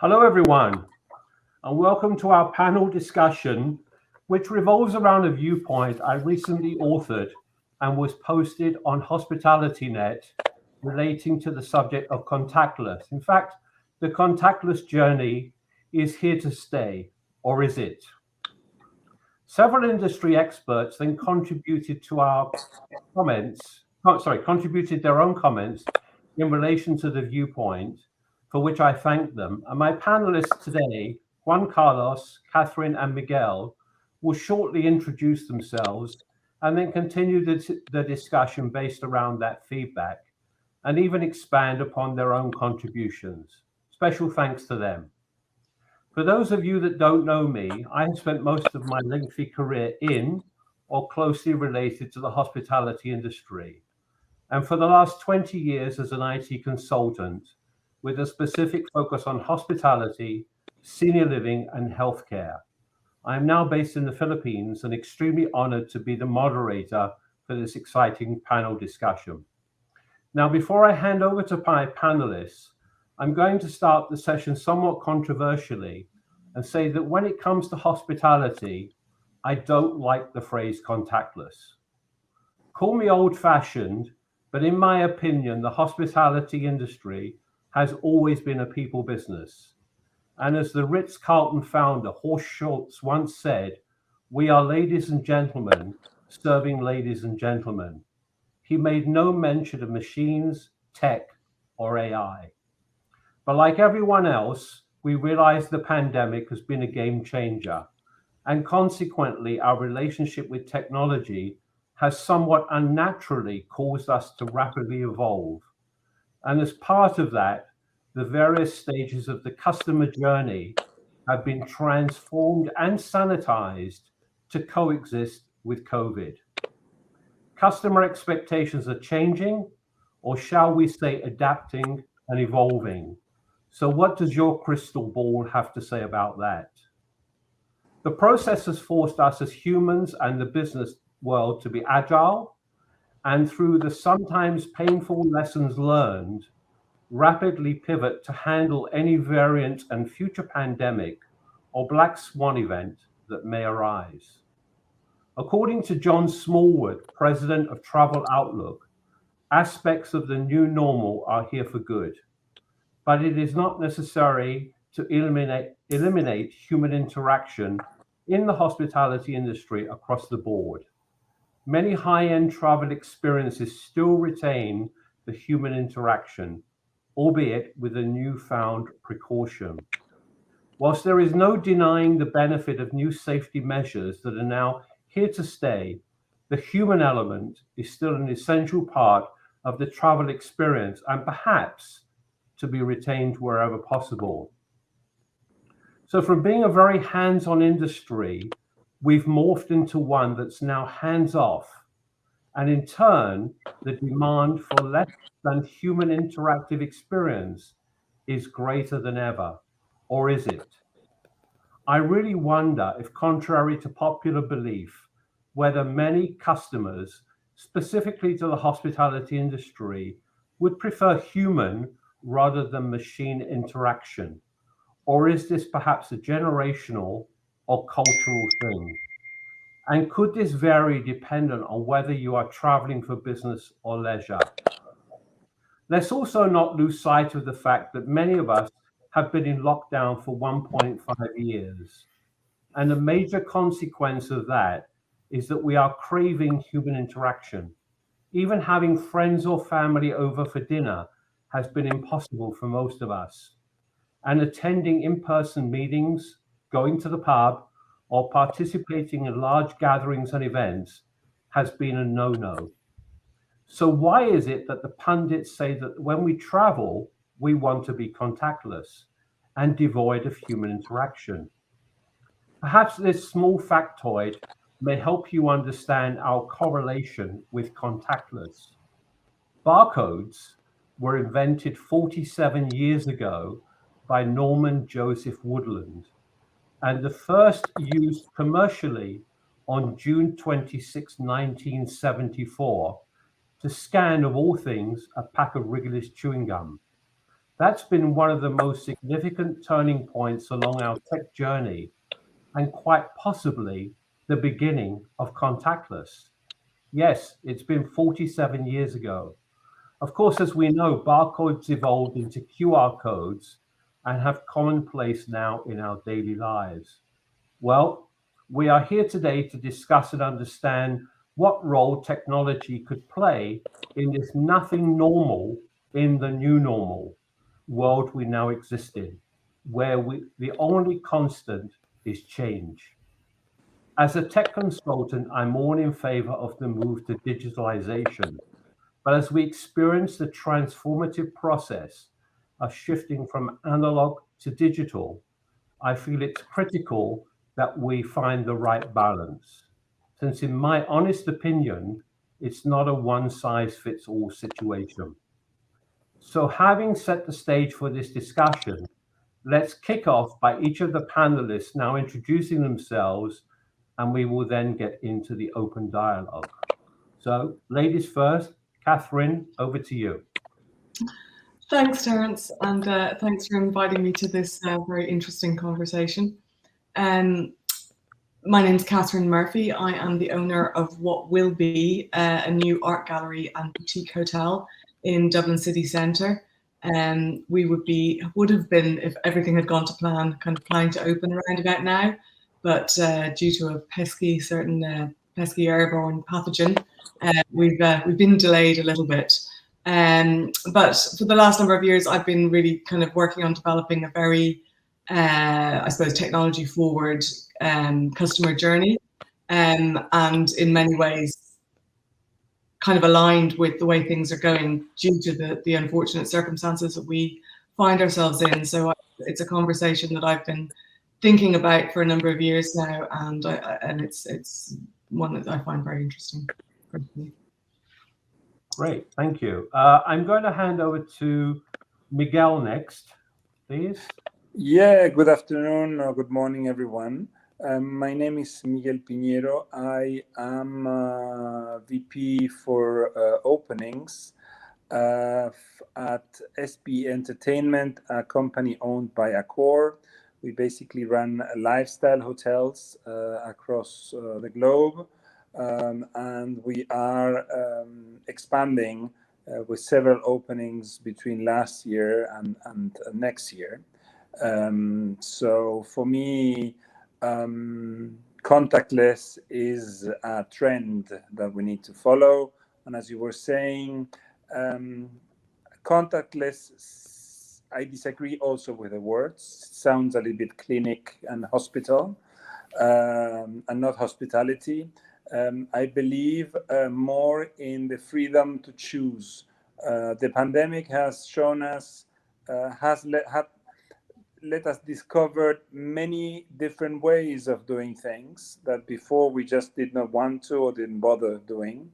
Hello, everyone, and welcome to our panel discussion, which revolves around a viewpoint I recently authored and was posted on HospitalityNet relating to the subject of contactless. In fact, the contactless journey is here to stay, or is it? Several industry experts then contributed to our contributed their own comments in relation to the viewpoint, for which I thank them. And my panelists today, Juan Carlos, Catherine, and Miguel, will shortly introduce themselves and then continue the discussion based around that feedback and even expand upon their own contributions. Special thanks to them. For those of you that don't know me, I have spent most of my lengthy career in or closely related to the hospitality industry, and for the last 20 years as an IT consultant with a specific focus on hospitality, senior living, and healthcare. I am now based in the Philippines and extremely honored to be the moderator for this exciting panel discussion. Now, before I hand over to my panelists, I'm going to start the session somewhat controversially and say that when it comes to hospitality, I don't like the phrase contactless. Call me old-fashioned, but in my opinion, the hospitality industry has always been a people business. And as the Ritz-Carlton founder, Horst Schultz, once said, "We are ladies and gentlemen serving ladies and gentlemen." He made no mention of machines, tech, or AI. But like everyone else, we realize the pandemic has been a game changer. And consequently, our relationship with technology has somewhat unnaturally caused us to rapidly evolve. And as part of that, the various stages of the customer journey have been transformed and sanitized to coexist with COVID. Customer expectations are changing, or shall we say adapting and evolving. So what does your crystal ball have to say about that? The process has forced us as humans and the business world to be agile, and through the sometimes painful lessons learned, rapidly pivot to handle any variant and future pandemic or black swan event that may arise. According to John Smallwood, president of Travel Outlook, aspects of the new normal are here for good, but it is not necessary to eliminate human interaction in the hospitality industry across the board. Many high-end travel experiences still retain the human interaction, albeit with a newfound precaution. Whilst there is no denying the benefit of new safety measures that are now here to stay, the human element is still an essential part of the travel experience and perhaps to be retained wherever possible. So from being a very hands-on industry, we've morphed into one that's now hands-off. And in turn, the demand for less than human interactive experience is greater than ever, or is it? I really wonder if, contrary to popular belief, whether many customers, specifically to the hospitality industry, would prefer human rather than machine interaction, or is this perhaps a generational or cultural thing? And could this vary dependent on whether you are traveling for business or leisure? Let's also not lose sight of the fact that many of us have been in lockdown for 1.5 years. And a major consequence of that is that we are craving human interaction. Even having friends or family over for dinner has been impossible for most of us. And attending in-person meetings, going to the pub, or participating in large gatherings and events has been a no-no. So why is it that the pundits say that when we travel, we want to be contactless and devoid of human interaction? Perhaps this small factoid may help you understand our correlation with contactless. Barcodes were invented 47 years ago by Norman Joseph Woodland, and the first used commercially on June 26, 1974, to scan, of all things, a pack of Wrigley's chewing gum. That's been one of the most significant turning points along our tech journey, and quite possibly the beginning of contactless. Yes, it's been 47 years ago. Of course, as we know, barcodes evolved into QR codes and have commonplace now in our daily lives. Well, we are here today to discuss and understand what role technology could play in this nothing normal in the new normal world we now exist in, where the only constant is change. As a tech consultant, I'm all in favor of the move to digitalization. But as we experience the transformative process of shifting from analog to digital, I feel it's critical that we find the right balance. Since, in my honest opinion, it's not a one size fits all situation. So, having set the stage for this discussion, let's kick off by each of the panelists now introducing themselves, and we will then get into the open dialogue. So, ladies first, Catherine, over to you. Thanks, Terence, and thanks for inviting me to this very interesting conversation. My name's Catherine Murphy. I am the owner of what will be a new art gallery and boutique hotel in Dublin city centre. We would have been, if everything had gone to plan, kind of planning to open around about now, but due to a pesky airborne pathogen, we've been delayed a little bit. But for the last number of years, I've been really kind of working on developing a very, I suppose, technology forward customer journey, and in many ways kind of aligned with the way things are going due to the unfortunate circumstances that we find ourselves in. So it's a conversation that I've been thinking about for a number of years now, and it's one that I find very interesting. Great, thank you. I'm going to hand over to Miguel next, please. Yeah, good afternoon or good morning, everyone. My name is Miguel Piñero. I am VP for openings at SP Entertainment, a company owned by Accor. We basically run lifestyle hotels across the globe. And we are expanding with several openings between last year and next year. So for me, contactless is a trend that we need to follow. And as you were saying, contactless, I disagree also with the words. It sounds a little bit clinic and hospital, and not hospitality. I believe more in the freedom to choose. The pandemic has shown us, let us discover many different ways of doing things that before we just did not want to or didn't bother doing.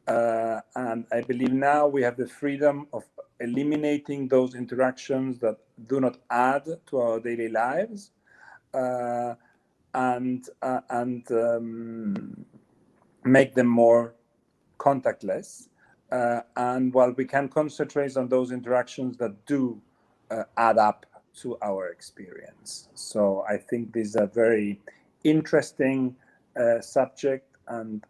And I believe now we have the freedom of eliminating those interactions that do not add to our daily lives, and make them more contactless. And while we can concentrate on those interactions that do add up to our experience. So I think this is a very interesting subject and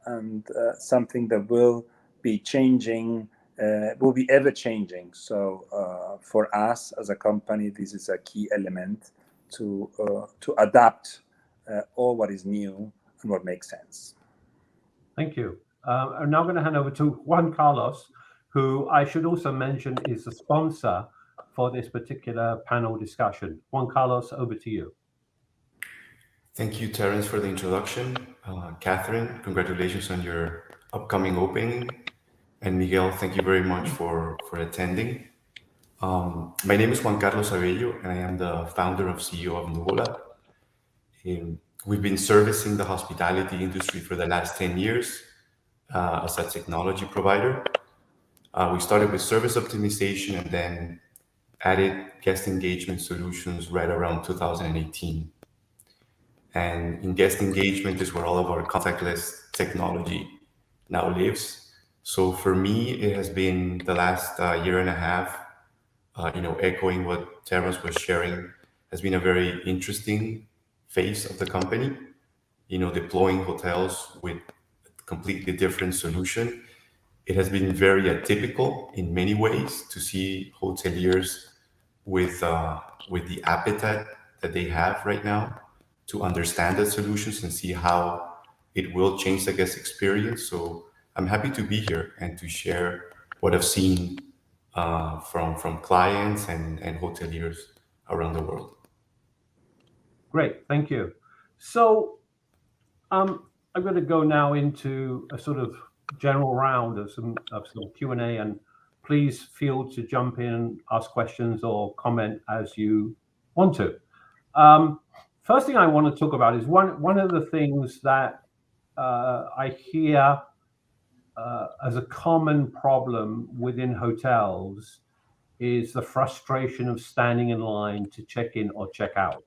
something that will be changing, will be ever changing. So for us as a company, this is a key element to adapt all what is new and what makes sense. Thank you. I'm now going to hand over to Juan Carlos, who I should also mention is the sponsor for this particular panel discussion. Juan Carlos, over to you. Thank you, Terence, for the introduction. Catherine, congratulations on your upcoming opening. And Miguel, thank you very much for attending. My name is Juan Carlos Abello, and I am the founder of CEO of Nuvola. We've been servicing the hospitality industry for the last 10 years as a technology provider. We started with service optimization and then added guest engagement solutions right around 2018. And in guest engagement is where all of our contactless technology now lives. So for me, it has been the last year and a half echoing what Terence was sharing, has been a very interesting phase of the company. Deploying hotels with completely different solution. It has been very atypical in many ways to see hoteliers with the appetite that they have right now to understand the solutions and see how it will change the guest experience. So I'm happy to be here and to share what I've seen from clients and hoteliers around the world. Great, thank you. So I'm going to go now into a sort of general round of some Q&A, and please feel to jump in, ask questions, or comment as you want to. First thing I want to talk about is one of the things that I hear as a common problem within hotels is the frustration of standing in line to check in or check out.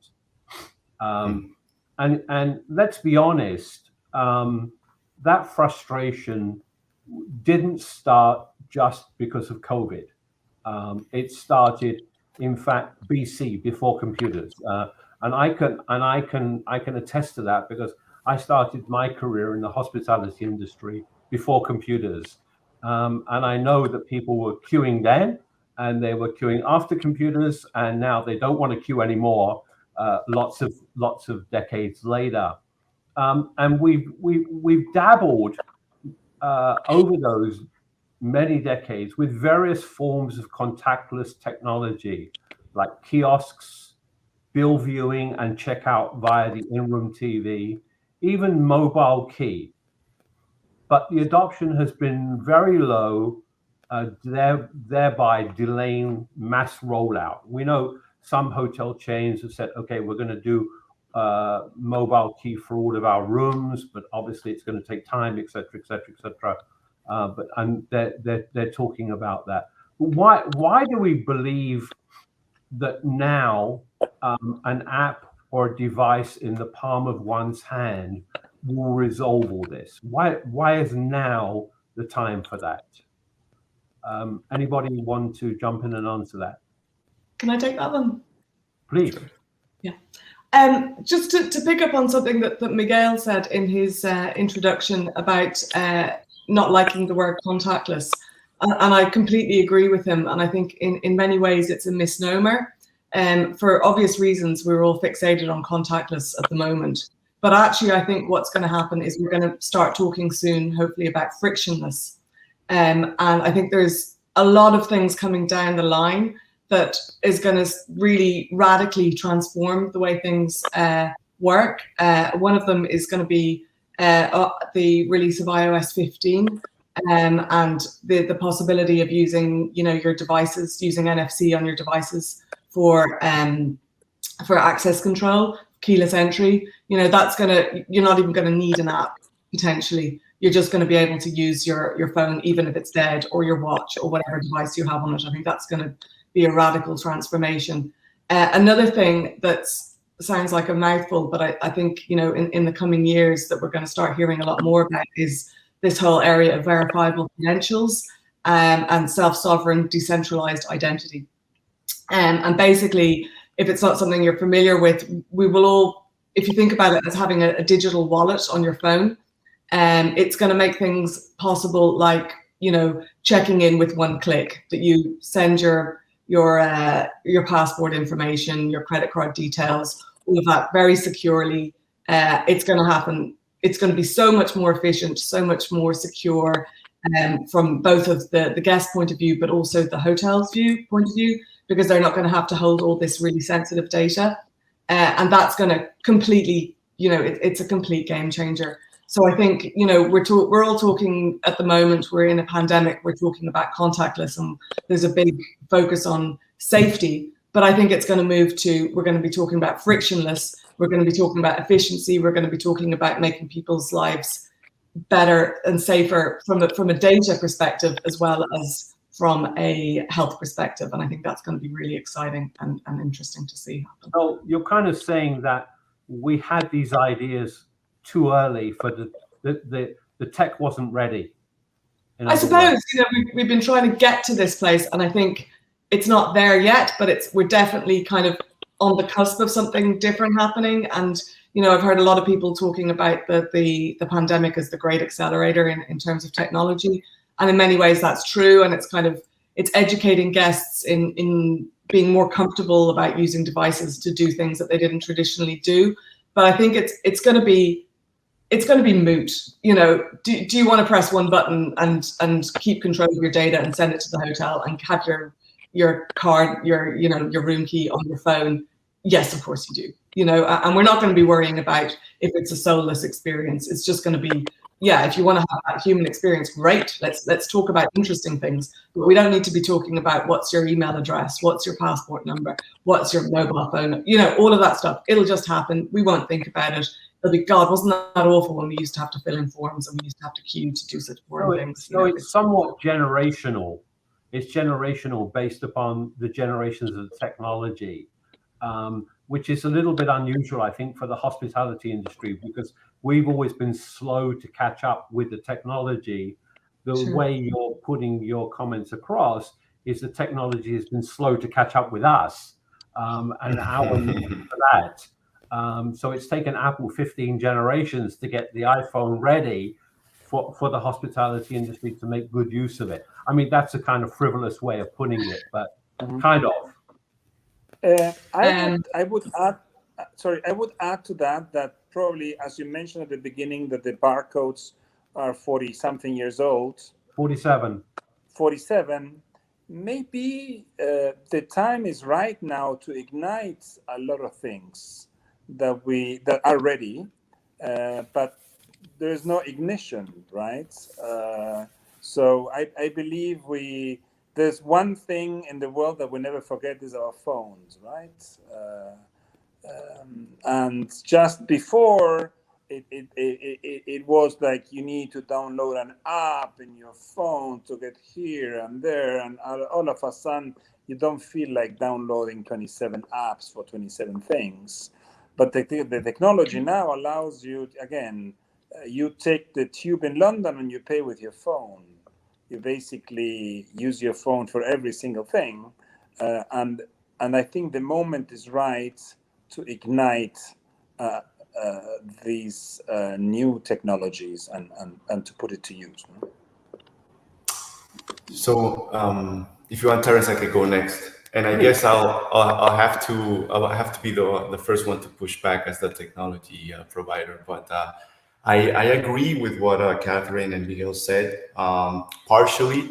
And let's be honest, that frustration didn't start just because of COVID. It started, in fact, BC, before computers, and I can attest to that because I started my career in the hospitality industry before computers, and I know that people were queuing then, and they were queuing after computers, and now they don't want to queue anymore. Lots of decades later, and we've dabbled over those many decades with various forms of contactless technology, like kiosks, bill viewing and checkout via the in-room TV, even mobile key. But the adoption has been very low, thereby delaying mass rollout. We know some hotel chains have said, okay, we're going to do mobile key for all of our rooms, but obviously it's going to take time, et cetera, et cetera, et cetera. They're talking about that. Why do we believe that now an app or a device in the palm of one's hand will resolve all this? Why is now the time for that? Anybody want to jump in and answer that? Can I take that one? Please. Yeah. Just to pick up on something that Miguel said in his introduction about not liking the word contactless, and I completely agree with him. And I think in many ways it's a misnomer. For obvious reasons, we're all fixated on contactless at the moment. But actually, I think what's going to happen is we're going to start talking soon, hopefully, about frictionless. And I think there's a lot of things coming down the line that is going to really radically transform the way things work. One of them is going to be the release of iOS 15 and the possibility of using, your devices, using NFC on your devices for access control, keyless entry. That's you're not even going to need an app potentially. You're just going to be able to use your phone, even if it's dead, or your watch, or whatever device you have on it. I think that's going to be a radical transformation. Another thing that sounds like a mouthful, but I think, in the coming years that we're going to start hearing a lot more about is this whole area of verifiable credentials and self-sovereign decentralized identity. And basically, if it's not something you're familiar with, we will all, if you think about it as having a digital wallet on your phone, it's going to make things possible, like, checking in with one click, that you send your passport information, your credit card details, all of that very securely. It's going to happen. It's going to be so much more efficient, so much more secure, from both of the guest point of view, but also the hotel's point of view, because they're not going to have to hold all this really sensitive data. And that's going to completely, it's a complete game changer. So I think, we're all talking at the moment, we're in a pandemic, we're talking about contactless, and there's a big focus on safety. But I think it's going to move to, we're going to be talking about frictionless, we're going to be talking about efficiency, we're going to be talking about making people's lives better and safer from a data perspective, as well as from a health perspective. And I think that's going to be really exciting and interesting to see happen. So you're kind of saying that we had these ideas too early for the tech wasn't ready. I suppose, we've been trying to get to this place, and I think it's not there yet, but we're definitely kind of on the cusp of something different happening. And I've heard a lot of people talking about the pandemic as the great accelerator in terms of technology, and in many ways that's true. And it's educating guests in being more comfortable about using devices to do things that they didn't traditionally do. But I think it's going to be moot. Do you want to press one button and keep control of your data and send it to the hotel and have your card, your room key on your phone? Yes, of course you do. And we're not going to be worrying about if it's a soulless experience. It's just going to be, if you want to have that human experience, great. Let's talk about interesting things. But we don't need to be talking about what's your email address, what's your passport number, what's your mobile phone, all of that stuff. It'll just happen. We won't think about it. It'll be, God, wasn't that awful when we used to have to fill in forms and we used to have to queue to do such boring things. So it's somewhat generational. It's generational based upon the generations of the technology, which is a little bit unusual, I think, for the hospitality industry, because we've always been slow to catch up with the technology. The way you're putting your comments across is the technology has been slow to catch up with us, and our need for that. So it's taken Apple 15 generations to get the iPhone ready for the hospitality industry to make good use of it. I mean, that's a kind of frivolous way of putting it, but kind of. I would add to that probably, as you mentioned at the beginning, that the barcodes are 40-something years old. 47. Maybe the time is right now to ignite a lot of things that are ready, but there is no ignition, right? So I believe there's one thing in the world that we never forget is our phones, right? And just before it was like you need to download an app in your phone to get here and there, and all of a sudden you don't feel like downloading 27 apps for 27 things. But the technology now allows you, again, you take the tube in London and you pay with your phone. You basically use your phone for every single thing. And I think the moment is right to ignite these new technologies and to put it to use. So if you want, Terence, I could go next. And I guess I'll have to be the first one to push back as the technology provider. But I agree with what Catherine and Miguel said, partially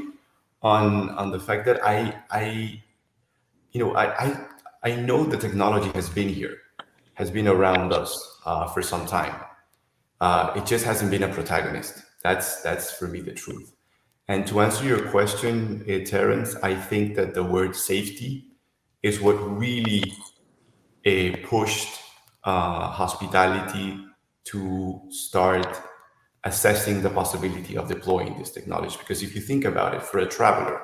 on the fact that I know the technology has been here, has been around us for some time. It just hasn't been a protagonist. That's for me the truth. And to answer your question, Terence, I think that the word safety is what really pushed hospitality to start assessing the possibility of deploying this technology. Because if you think about it, for a traveler,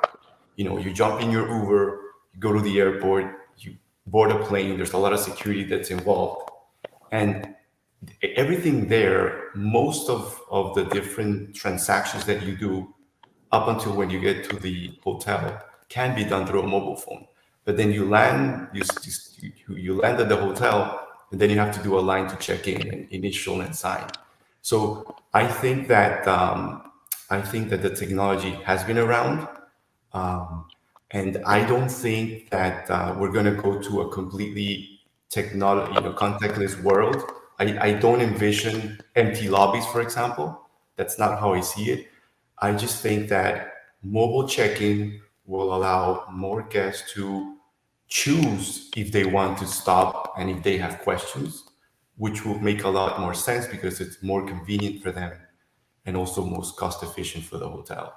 you jump in your Uber, you go to the airport, you board a plane, there's a lot of security that's involved. And everything there, most of the different transactions that you do up until when you get to the hotel can be done through a mobile phone. But then you land, you land at the hotel, and then you have to do a line to check in and initial and sign. So I think that the technology has been around, and I don't think that we're going to go to a completely contactless world. I don't envision empty lobbies, for example. That's not how I see it. I just think that mobile check-in will allow more guests to choose if they want to stop and if they have questions, which will make a lot more sense because it's more convenient for them and also most cost efficient for the hotel.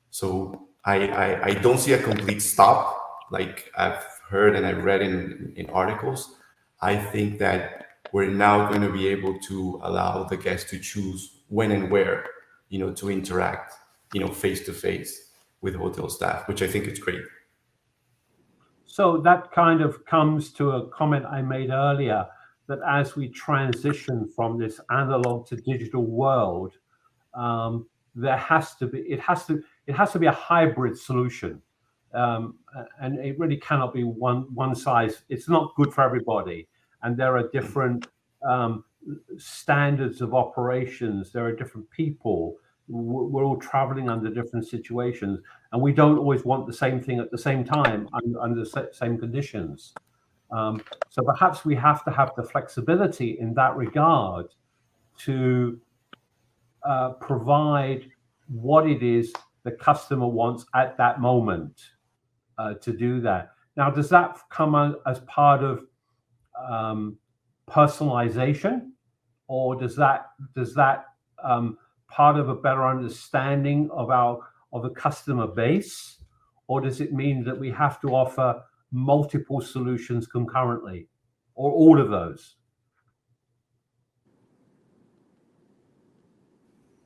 So I don't see a complete stop like I've heard and I've read in articles. I think that we're now going to be able to allow the guests to choose when and where, to interact, face to face with hotel staff, which I think is great. So that kind of comes to a comment I made earlier, that as we transition from this analog to digital world, it has to be a hybrid solution. and it really cannot be one size. It's not good for everybody, and there are different standards of operations. There are different people. We're all traveling under different situations, and we don't always want the same thing at the same time under the same conditions. So perhaps we have to have the flexibility in that regard to provide what it is the customer wants at that moment to do that. Now, does that come as part of personalization, or does that part of a better understanding of a customer base, or does it mean that we have to offer multiple solutions concurrently, or all of those?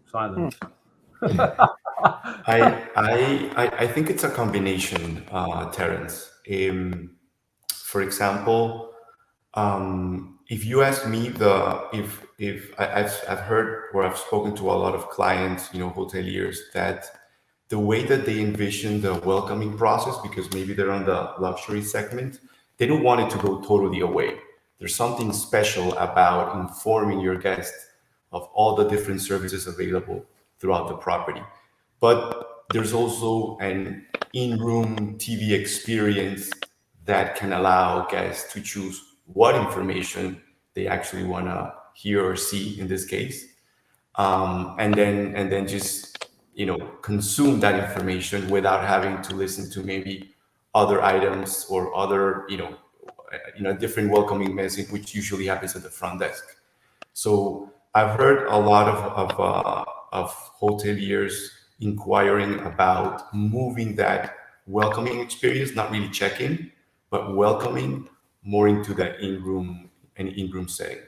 Silence. I think it's a combination, Terence. For example, if you ask me, if I've heard or I've spoken to a lot of clients, hoteliers, that the way that they envision the welcoming process, because maybe they're on the luxury segment, they don't want it to go totally away. There's something special about informing your guest of all the different services available throughout the property. But there's also an in-room TV experience that can allow guests to choose what information they actually want to hear or see in this case, and then just consume that information without having to listen to maybe other items or other different welcoming message, which usually happens at the front desk. So I've heard a lot of hoteliers inquiring about moving that welcoming experience, not really check-in, but welcoming more into the in-room setting.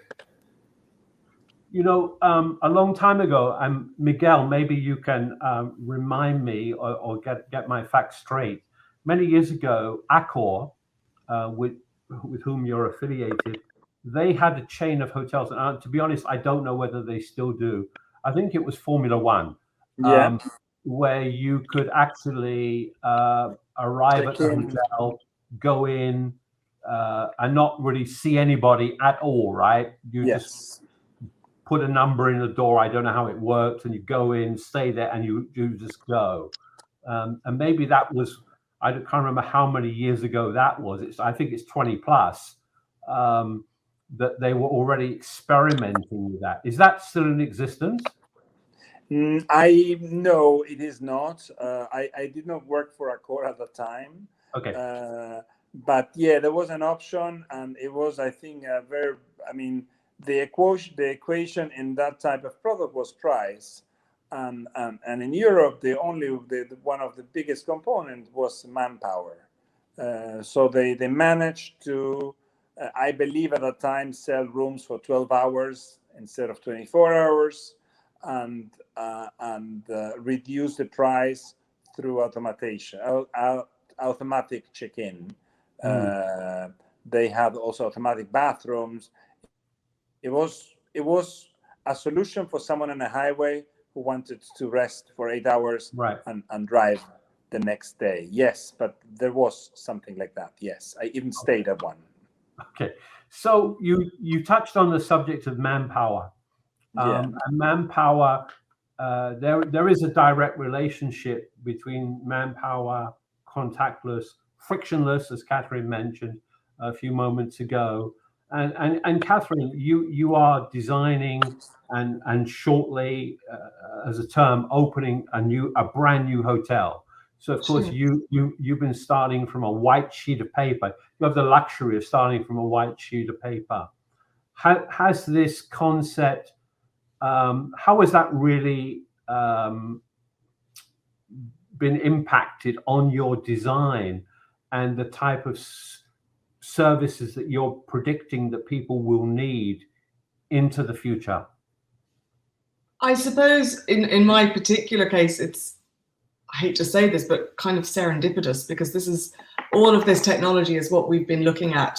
A long time ago, Miguel, maybe you can remind me or get my facts straight. Many years ago, Accor, with whom you're affiliated, they had a chain of hotels. And to be honest, I don't know whether they still do. I think it was Formula One, where you could actually arrive at the hotel, go in, and not really see anybody at all, right? You just put a number in the door. I don't know how it works, and you go in, stay there, and you just go. And maybe that was, I can't remember how many years ago that was. I think it's 20 plus that they were already experimenting with that. Is that still in existence? I know it is not. I did not work for Accor at the time. Okay. But yeah, there was an option, and it was, I think, the equation in that type of product was price, and in Europe, one of the biggest components was manpower. So they managed to, I believe at the time, sell rooms for 12 hours instead of 24 hours, and reduce the price through automation, automatic check-in. They had also automatic bathrooms. It was a solution for someone on a highway who wanted to rest for 8 hours, right, and drive the next day. Yes, but there was something like that. Yes, I even stayed at one. Okay, so you touched on the subject of manpower. And manpower, there is a direct relationship between manpower, contactless, frictionless, as Catherine mentioned a few moments ago. And Catherine, you are designing and shortly, as a term, opening a brand new hotel. So of course you've been starting from a white sheet of paper. You have the luxury of starting from a white sheet of paper. Has this concept, how has that really been impacted on your design and the type of services that you're predicting that people will need into the future? I suppose in my particular case, it's, I hate to say this, but kind of serendipitous, because all of this technology is what we've been looking at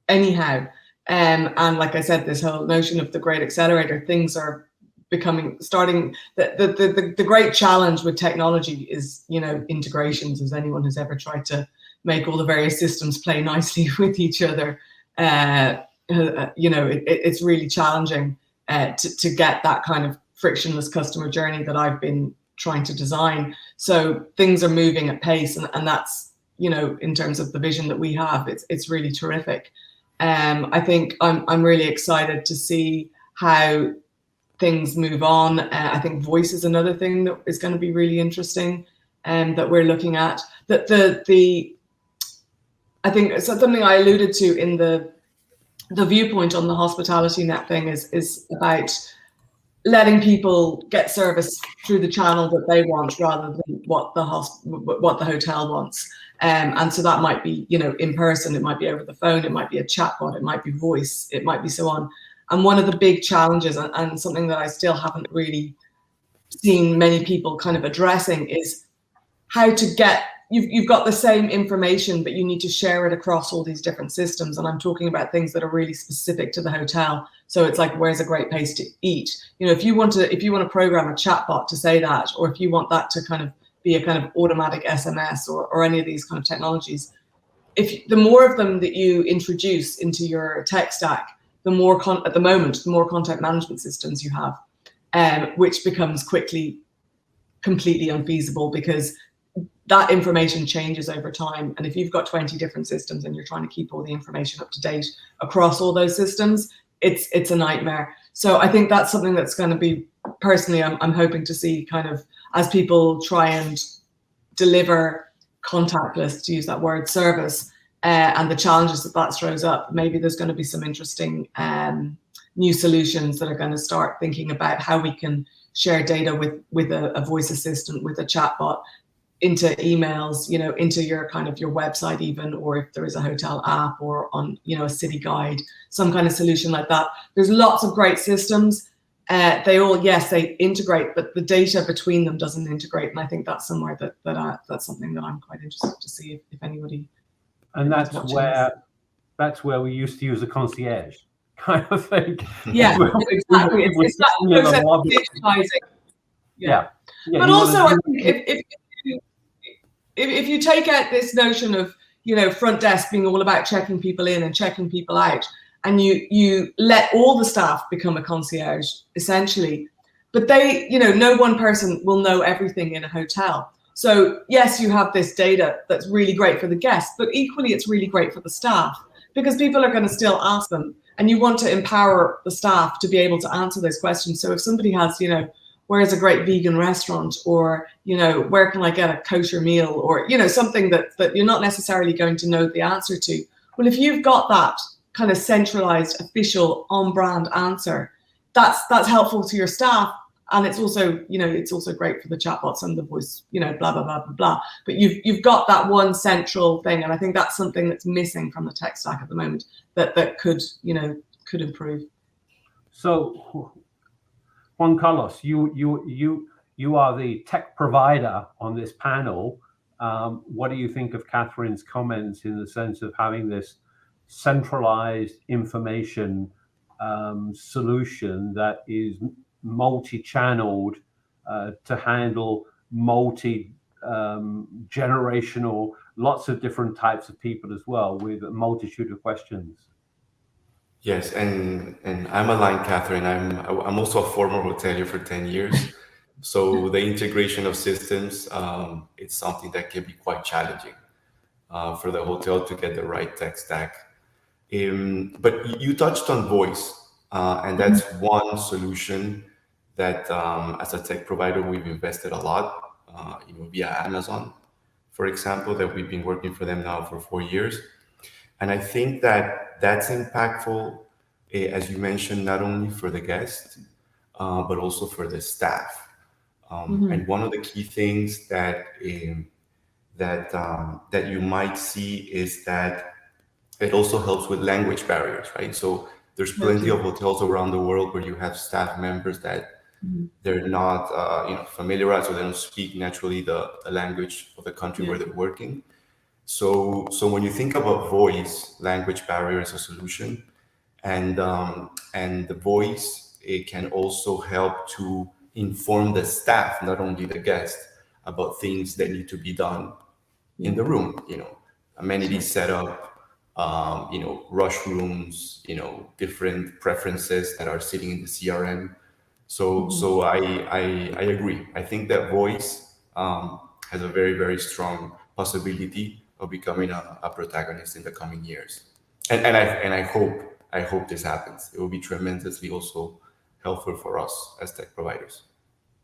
anyhow. And like I said, this whole notion of the great accelerator, things are starting. The great challenge with technology is, you know, integrations, as anyone who's ever tried to make all the various systems play nicely with each other. You know, it's really challenging to get that kind of frictionless customer journey that I've been trying to design. So things are moving at pace, and that's, you know, in terms of the vision that we have, it's really terrific. I think I'm really excited to see how things move on. I think voice is another thing that is going to be really interesting, that we're looking at. I think it's something I alluded to in the viewpoint on the hospitality net thing is about letting people get service through the channel that they want rather than what the hotel wants. And so that might be, you know, in person, it might be over the phone, it might be a chatbot, it might be voice, it might be so on. And one of the big challenges, and something that I still haven't really seen many people kind of addressing, is how to get, you've got the same information, but you need to share it across all these different systems. And I'm talking about things that are really specific to the hotel. So it's like, where's a great place to eat? You know, if you want to program a chatbot to say that, or if you want that to kind of be a kind of automatic SMS or any of these kind of technologies, the more of them that you introduce into your tech stack, the more at the moment, the more content management systems you have, which becomes quickly completely unfeasible, because that information changes over time. And if you've got 20 different systems and you're trying to keep all the information up to date across all those systems, it's a nightmare. So I think that's something that's going to be, personally, I'm hoping to see kind of as people try and deliver contactless, to use that word, service, and the challenges that throws up. Maybe there's going to be some interesting new solutions that are going to start thinking about how we can share data with a voice assistant, with a chatbot, into emails, you know, into your kind of your website even, or if there is a hotel app or on, you know, a city guide, some kind of solution like that. There's lots of great systems. They all, yes, they integrate, but the data between them doesn't integrate. And I think that's somewhere that's something that I'm quite interested to see if anybody. And that's where we used to use a concierge kind of thing. Yeah, exactly. It's that digitizing. Yeah. But also, I think if you take out this notion of, you know, front desk being all about checking people in and checking people out, and you let all the staff become a concierge, essentially, but they, you know, no one person will know everything in a hotel. So yes, you have this data that's really great for the guests, but equally it's really great for the staff, because people are going to still ask them, and you want to empower the staff to be able to answer those questions. So if somebody has, you know, where's a great vegan restaurant, or, you know, where can I get a kosher meal, or, you know, something that you're not necessarily going to know the answer to. Well, if you've got that kind of centralized, official, on-brand answer, that's helpful to your staff. And it's also, you know, it's also great for the chatbots and the voice, you know, blah, blah, blah, blah, blah. But you've got that one central thing. And I think that's something that's missing from the tech stack at the moment that could, you know, could improve. So, Juan Carlos, you are the tech provider on this panel. What do you think of Catherine's comments in the sense of having this centralized information solution that is multi-channeled to handle multi-generational, lots of different types of people as well, with a multitude of questions? Yes, and I'm aligned, Catherine. I'm also a former hotelier for 10 years. So the integration of systems, it's something that can be quite challenging for the hotel to get the right tech stack. But you touched on voice, and that's one solution that as a tech provider, we've invested a lot, you know, via Amazon, for example, that we've been working for them now for 4 years. And I think that that's impactful, as you mentioned, not only for the guest, but also for the staff. And one of the key things that you might see is that it also helps with language barriers, right? So there's plenty of hotels around the world where you have staff members that they're not you know, familiarized, or they don't speak naturally the language of the country where they're working. So when you think about voice, language barrier as a solution, and the voice it can also help to inform the staff, not only the guests, about things that need to be done in the room, amenities set up, rush rooms, different preferences that are sitting in the CRM. So I agree. I think that voice has a very, very strong possibility of becoming a protagonist in the coming years. And I hope this happens. It will be tremendously also helpful for us as tech providers.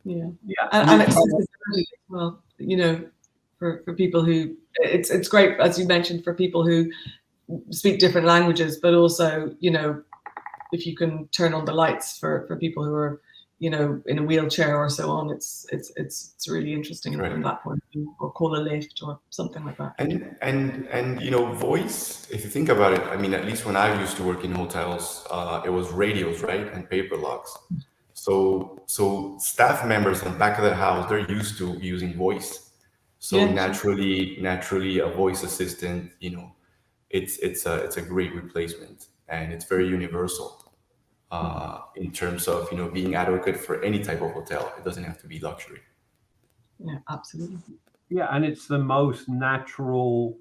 Yeah. And And accessibility as well, for people who, it's great, as you mentioned, for people who speak different languages, but also, if you can turn on the lights for people who are, in a wheelchair or so on, it's really interesting from that point of view, or call a lift or something like that. And voice, if you think about it, I mean, at least when I used to work in hotels, it was radios, right? And paper logs. So staff members on the back of the house, they're used to using voice. So naturally a voice assistant, it's a great replacement, and it's very universal in terms of being adequate for any type of hotel. It doesn't have to be luxury. Yeah, absolutely. Yeah, and it's the most natural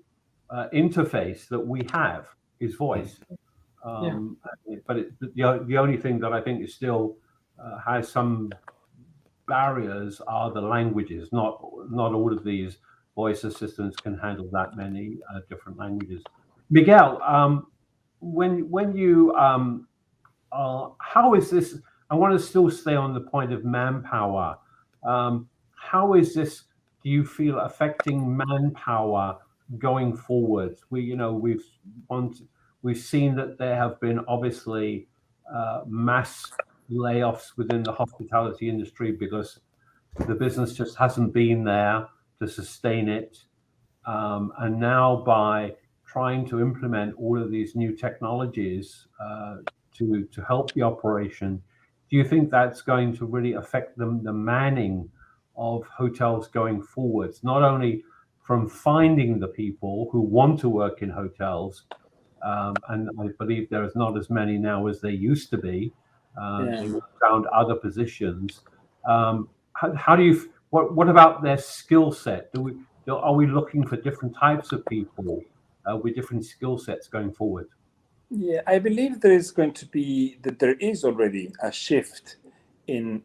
interface that we have is voice. But the only thing that I think is still has some barriers are the languages. Not all of these voice assistants can handle that many different languages. Miguel, when you how is this? I want to still stay on the point of manpower. How is this? Do you feel affecting manpower going forward? We've seen that there have been obviously mass layoffs within the hospitality industry because the business just hasn't been there to sustain it. And now by trying to implement all of these new technologies to help the operation, do you think that's going to really affect the manning of hotels going forwards? Not only from finding the people who want to work in hotels, and I believe there is not as many now as there used to be. They found other positions. How do you? What about their skill set? Are we looking for different types of people with different skill sets going forward? Yeah, I believe there is already a shift in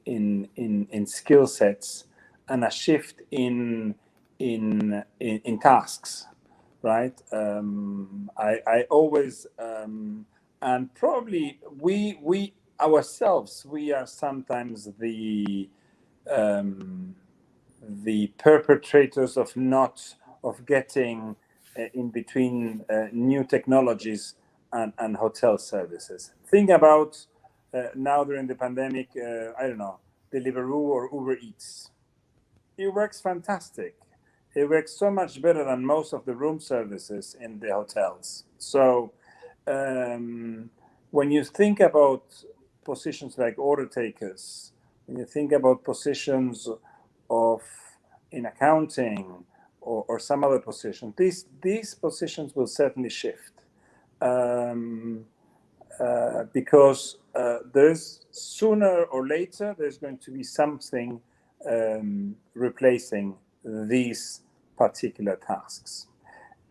skill sets and a shift in tasks, right? I always and probably we ourselves, we are sometimes the perpetrators of getting in between new technologies and hotel services. Think about now during the pandemic, I don't know, Deliveroo or Uber Eats. It works fantastic. It works so much better than most of the room services in the hotels. So when you think about positions like order takers, when you think about positions in accounting or some other position, these positions will certainly shift. Because there's sooner or later there's going to be something replacing these particular tasks.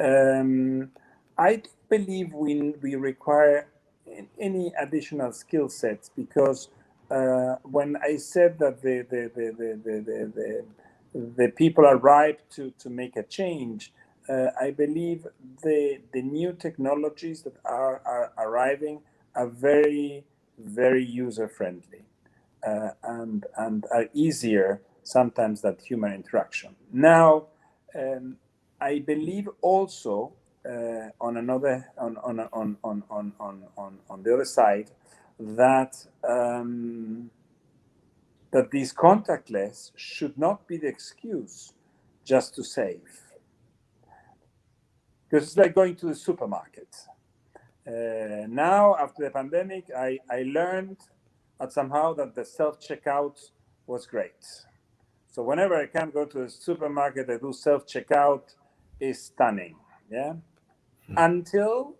I believe we require any additional skill sets, because when I said that the people are ripe to make a change, I believe the new technologies that are arriving are very, very user-friendly and are easier sometimes than human interaction. Now, I believe also on the other side that that these contactless should not be the excuse just to save. Because it's like going to the supermarket. Now, after the pandemic, I learned that somehow that the self-checkout was great. So whenever I can go to the supermarket, I do self-checkout, is stunning, yeah? Until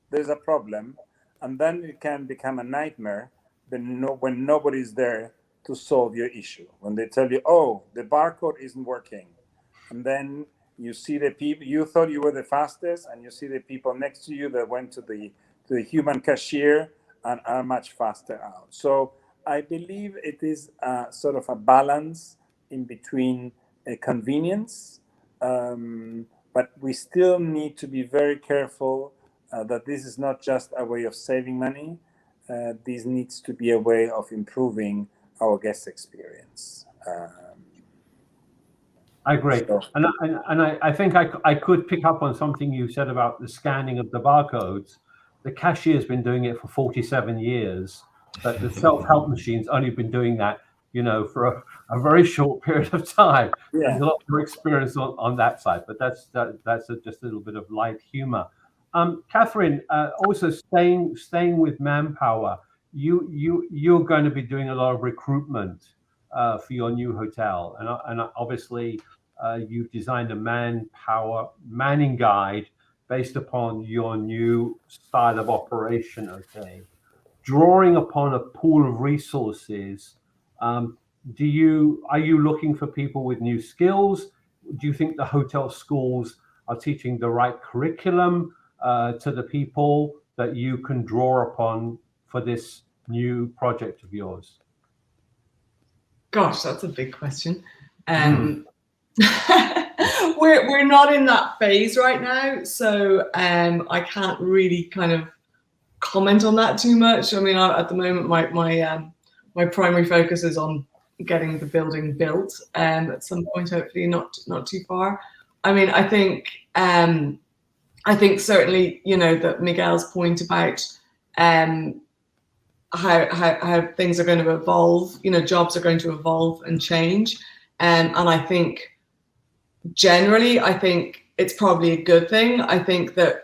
there's a problem, and then it can become a nightmare when nobody's there to solve your issue. When they tell you, oh, the barcode isn't working, and then you see the people, you thought you were the fastest, and you see the people next to you that went to the human cashier and are much faster out. So I believe it is sort of a balance in between a convenience, but we still need to be very careful that this is not just a way of saving money. This needs to be a way of improving our guest experience. I agree. So, and I think I could pick up on something you said about the scanning of the barcodes. The cashier's been doing it for 47 years, but the self-help machine's only been doing that, for a very short period of time. Yeah. There's a lot more experience on that side, but that's just a little bit of light humor. Catherine, also staying with manpower, you're going to be doing a lot of recruitment for your new hotel, and obviously you've designed a manning guide based upon your new style of operation. Okay, drawing upon a pool of resources. Are you looking for people with new skills? Do you think the hotel schools are teaching the right curriculum to the people that you can draw upon for this new project of yours? Gosh, that's a big question. We're not in that phase right now, so I can't really kind of comment on that too much. I mean, at the moment, my primary focus is on getting the building built, at some point, hopefully not too far. I mean, I think certainly, that Miguel's point about how things are going to evolve, jobs are going to evolve and change, and I think generally, I think it's probably a good thing. I think that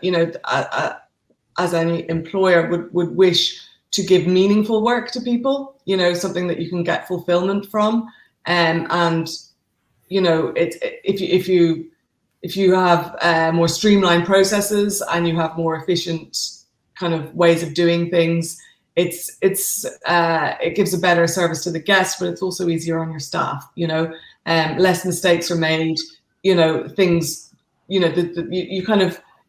as any employer would wish to give meaningful work to people, something that you can get fulfillment from, and if you have more streamlined processes and you have more efficient kind of ways of doing things, it gives a better service to the guests, but it's also easier on your staff. Less mistakes are made. Things.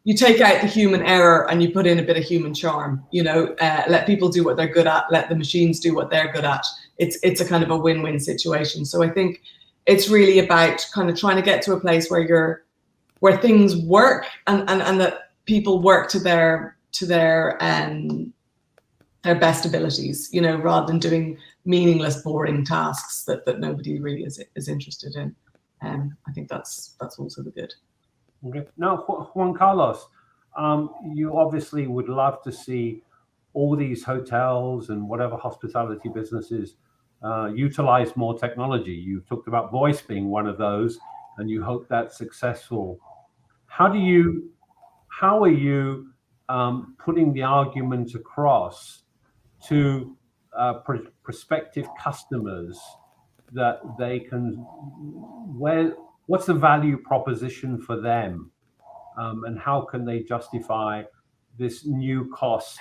You take out the human error and you put in a bit of human charm. Let people do what they're good at. Let the machines do what they're good at. It's a kind of a win-win situation. So I think it's really about kind of trying to get to a place where things work and that people work to their best abilities, rather than doing meaningless, boring tasks that nobody really is interested in. I think that's also the good. Okay. Now, Juan Carlos, you obviously would love to see all these hotels and whatever hospitality businesses utilize more technology. You've talked about voice being one of those, and you hope that's successful. How are you putting the argument across to prospective customers that they can, what's the value proposition for them, and how can they justify this new cost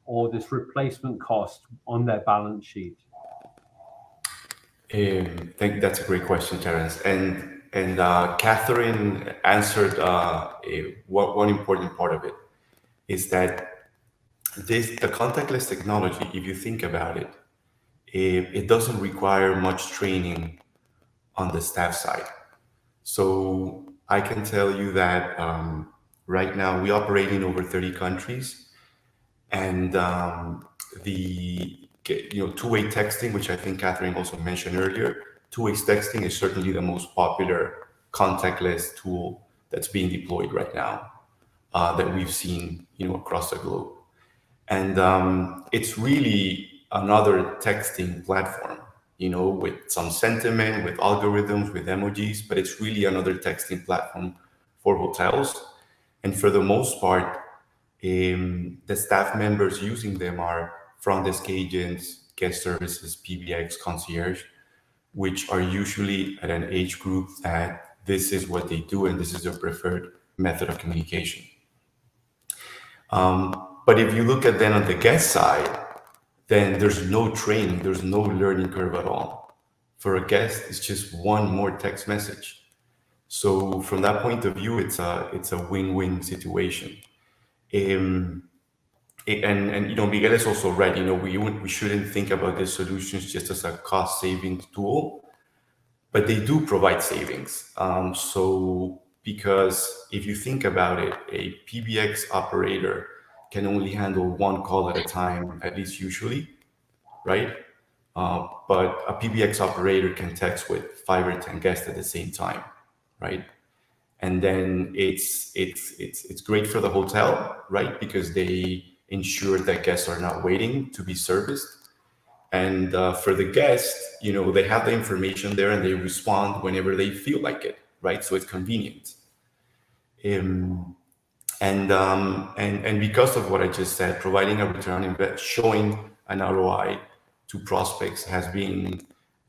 or this replacement cost on their balance sheet? I think that's a great question, Terence. And Catherine answered one important part of it, is that the contactless technology, if you think about it, it doesn't require much training on the staff side. So I can tell you that right now we operate in over 30 countries, and the two-way texting, which I think Catherine also mentioned earlier, two-way texting is certainly the most popular contactless tool that's being deployed right now that we've seen across the globe. And it's really another texting platform, with some sentiment, with algorithms, with emojis, but it's really another texting platform for hotels. And for the most part, the staff members using them are front desk agents, guest services, PBX, concierge, which are usually at an age group that this is what they do and this is their preferred method of communication. But if you look at then on the guest side, then there's no training, there's no learning curve at all. For a guest, it's just one more text message. So from that point of view, it's a win-win situation. And Miguel is also right. We shouldn't think about these solutions just as a cost savings tool, but they do provide savings. So because if you think about it, a PBX operator can only handle one call at a time, at least usually, right? But a PBX operator can text with 5 or 10 guests at the same time, right? And then it's great for the hotel, right? Because they ensure that guests are not waiting to be serviced. And for the guest, they have the information there and they respond whenever they feel like it, right? So it's convenient. And because of what I just said, providing a return on investment, showing an ROI to prospects has been,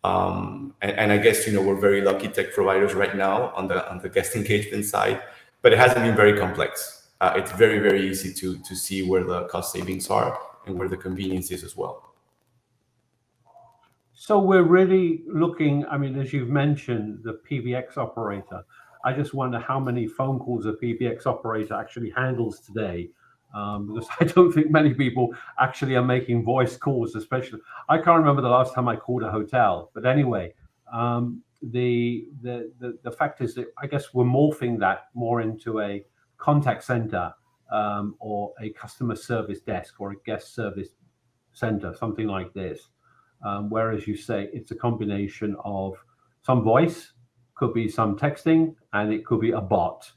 and I guess we're very lucky tech providers right now on the guest engagement side, but it hasn't been very complex. It's very, very easy to see where the cost savings are and where the convenience is as well. So we're really looking, I mean, as you've mentioned, the PBX operator. I just wonder how many phone calls a PBX operator actually handles today, because I don't think many people actually are making voice calls, especially. I can't remember the last time I called a hotel, but anyway, the fact is that I guess we're morphing that more into a contact center or a customer service desk or a guest service center, something like this. Whereas you say it's a combination of some voice, could be some texting, and it could be a bot.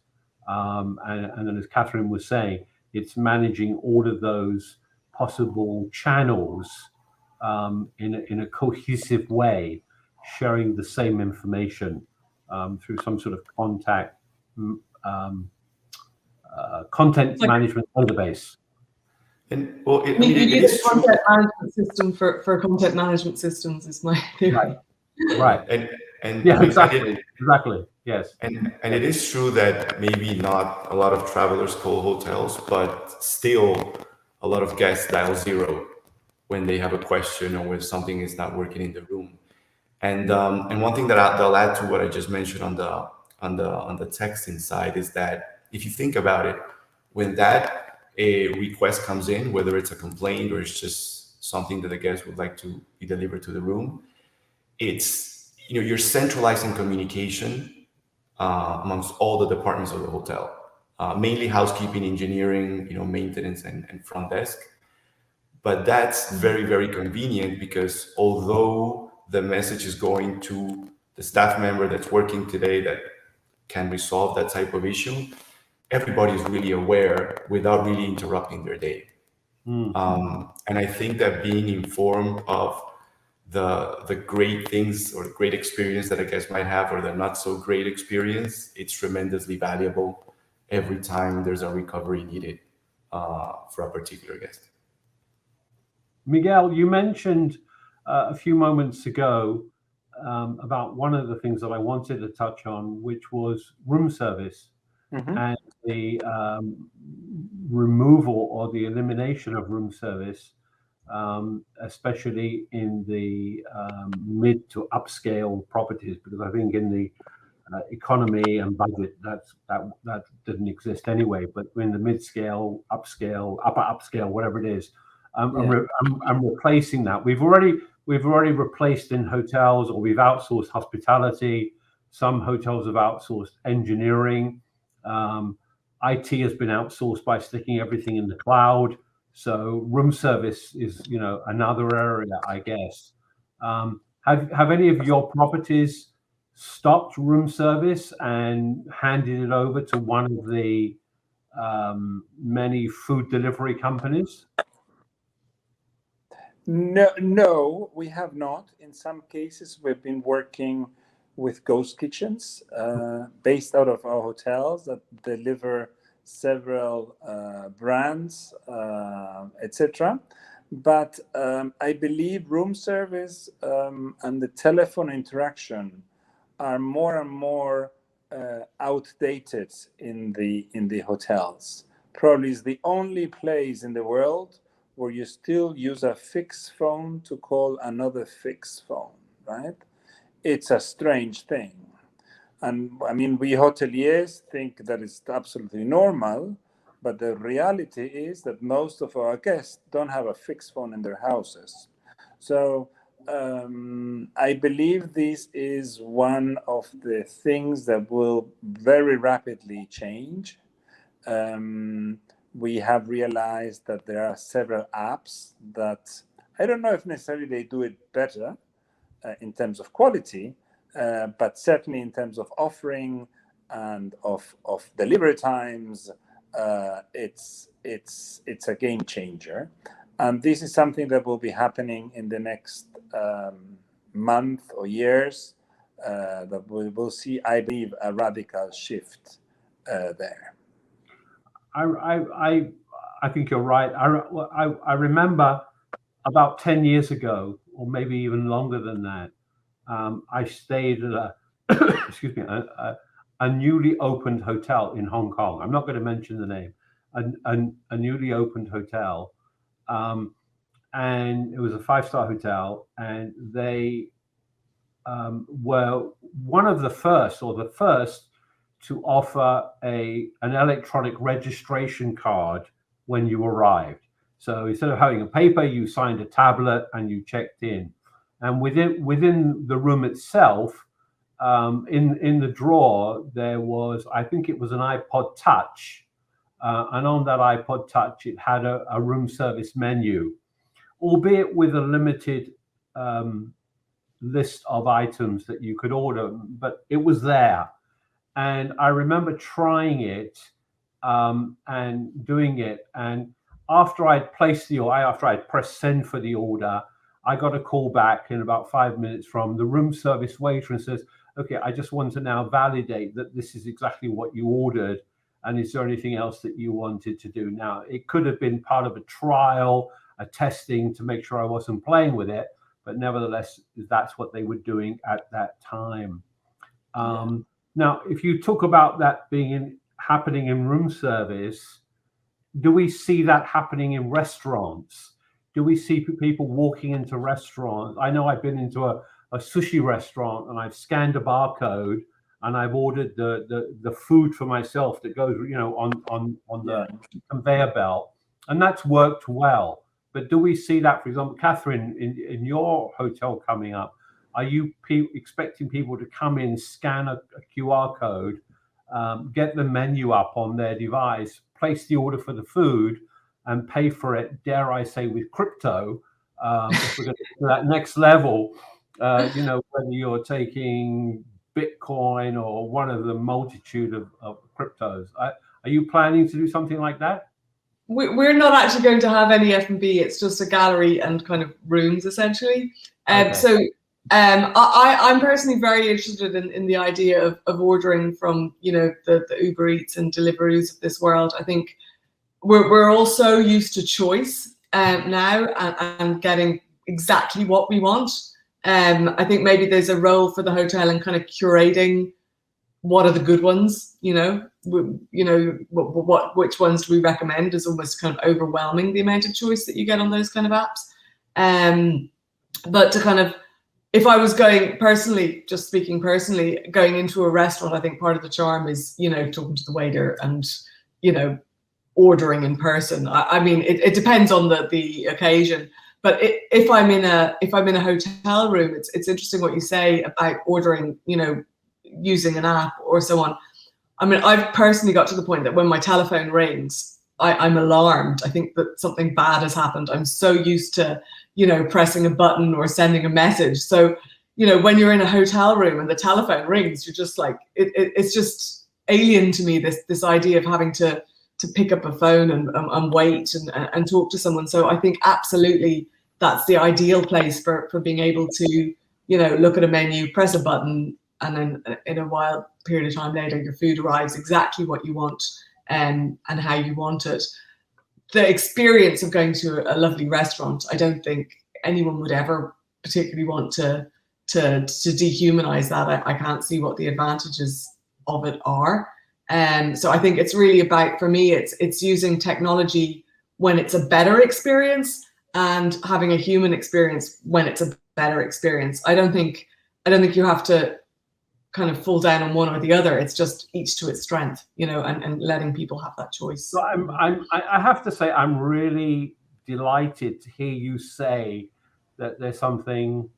And then as Catherine was saying, it's managing all of those possible channels in a cohesive way, sharing the same information through some sort of content management database. And well, it is content management system for content management systems is my theory. Right. And yeah, exactly. Yes. And it is true that maybe not a lot of travelers call hotels, but still a lot of guests dial 0 when they have a question or when something is not working in the room. And one thing that I'll add to what I just mentioned on the texting side is that if you think about it, when that a request comes in, whether it's a complaint or it's just something that the guest would like to be delivered to the room, it's you're centralizing communication amongst all the departments of the hotel, mainly housekeeping, engineering, maintenance, and front desk. But that's very, very convenient because although the message is going to the staff member that's working today that can resolve that type of issue, everybody's really aware without really interrupting their day. And I think that being informed of the great things or the great experience that a guest might have or the not so great experience, it's tremendously valuable every time there's a recovery needed for a particular guest. Miguel, you mentioned a few moments ago about one of the things that I wanted to touch on, which was room service. And the removal or the elimination of room service, especially in the mid to upscale properties, because I think in the economy and budget that didn't exist anyway. But in the mid-scale, upscale, upper upscale, whatever it is, I'm replacing that. We've already replaced in hotels, or we've outsourced hospitality. Some hotels have outsourced engineering. IT has been outsourced by sticking everything in the cloud. So room service is, another area, I guess. Have any of your properties stopped room service and handed it over to one of the many food delivery companies? No, we have not. In some cases, we've been working with ghost kitchens based out of our hotels that deliver several brands, etc. But I believe room service and the telephone interaction are more and more outdated in the hotels. Probably is the only place in the world where you still use a fixed phone to call another fixed phone, right? It's a strange thing. And I mean, we hoteliers think that it's absolutely normal, but the reality is that most of our guests don't have a fixed phone in their houses. So I believe this is one of the things that will very rapidly change. We have realized that there are several apps that I don't know if necessarily they do it better in terms of quality, but certainly in terms of offering and of delivery times, it's a game changer. And this is something that will be happening in the next month or years, that we will see, I believe, a radical shift there. I think you're right. I remember about 10 years ago, or maybe even longer than that, I stayed at a excuse me, a newly opened hotel in Hong Kong. I'm not going to mention the name. A newly opened hotel, and it was a 5-star hotel, and they were one of the first, or the first, to offer an electronic registration card when you arrived. So instead of having a paper, you signed a tablet and you checked in. And within the room itself, in the drawer, there was, I think it was an iPod Touch. And on that iPod Touch, it had a room service menu, albeit with a limited list of items that you could order, but it was there. And I remember trying it and doing it. And after I'd placed after I'd pressed send for the order, I got a call back in about 5 minutes from the room service waiter and says, okay, I just want to now validate that this is exactly what you ordered. And is there anything else that you wanted to do? Now, it could have been part of a trial, a testing to make sure I wasn't playing with it. But nevertheless, that's what they were doing at that time. Now, if you talk about that happening in room service, do we see that happening in restaurants? Do we see people walking into restaurants? I know I've been into a sushi restaurant and I've scanned a barcode and I've ordered the food for myself that goes, on the conveyor belt, and that's worked well. But do we see that, for example, Catherine, in your hotel coming up? Are you expecting people to come in, scan a QR code, get the menu up on their device, place the order for the food, and pay for it, dare I say, with crypto, if we're going to that next level, whether you're taking Bitcoin or one of the multitude of cryptos? Are you planning to do something like that? We're not actually going to have any F&B. It's just a gallery and kind of rooms, essentially. Okay. So I'm personally very interested in the idea of ordering from, the Uber Eats and Deliveroo's of this world. I think we're all so used to choice now and getting exactly what we want. I think maybe there's a role for the hotel in kind of curating what are the good ones, which ones do we recommend is almost kind of overwhelming the amount of choice that you get on those kind of apps. But to kind of, if I was going personally, just speaking personally, going into a restaurant, I think part of the charm is, talking to the waiter and, ordering in person. I mean, it depends on the occasion. But if I'm in a hotel room, it's interesting what you say about ordering, using an app or so on. I mean, I've personally got to the point that when my telephone rings, I'm alarmed. I think that something bad has happened. I'm so used to, pressing a button or sending a message. So, when you're in a hotel room and the telephone rings, you're just like, it's just alien to me, this idea of having to pick up a phone and wait and talk to someone. So I think absolutely that's the ideal place for being able to, look at a menu, press a button, and then in a while period of time later, your food arrives exactly what you want and how you want it. The experience of going to a lovely restaurant, I don't think anyone would ever particularly want to dehumanize that. I can't see what the advantages of it are. So I think it's really about, for me, it's using technology when it's a better experience and having a human experience when it's a better experience. I don't think you have to kind of fall down on one or the other. It's just each to its strength, you know, and letting people have that choice. So I have to say, I'm really delighted to hear you say that there's something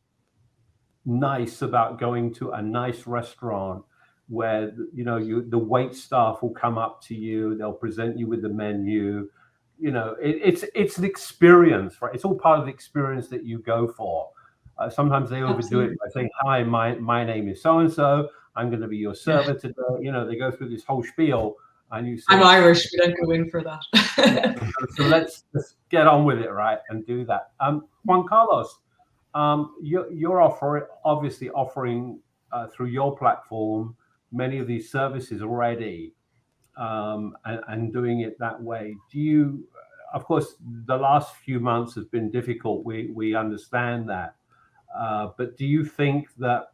nice about going to a nice restaurant where, you know, the wait staff will come up to you, they'll present you with the menu. You know, it's an experience, right? It's all part of the experience that you go for. Sometimes they overdo it by saying, "Hi, my name is so and so. I'm going to be your server today." You know, they go through this whole spiel, and you say, "I'm Irish. We don't go in for that." So let's just get on with it, right, and do that. Juan Carlos, you're obviously offering through your platform many of these services already, and doing it that way. Do you? Of course, the last few months has been difficult. We understand that. But do you think that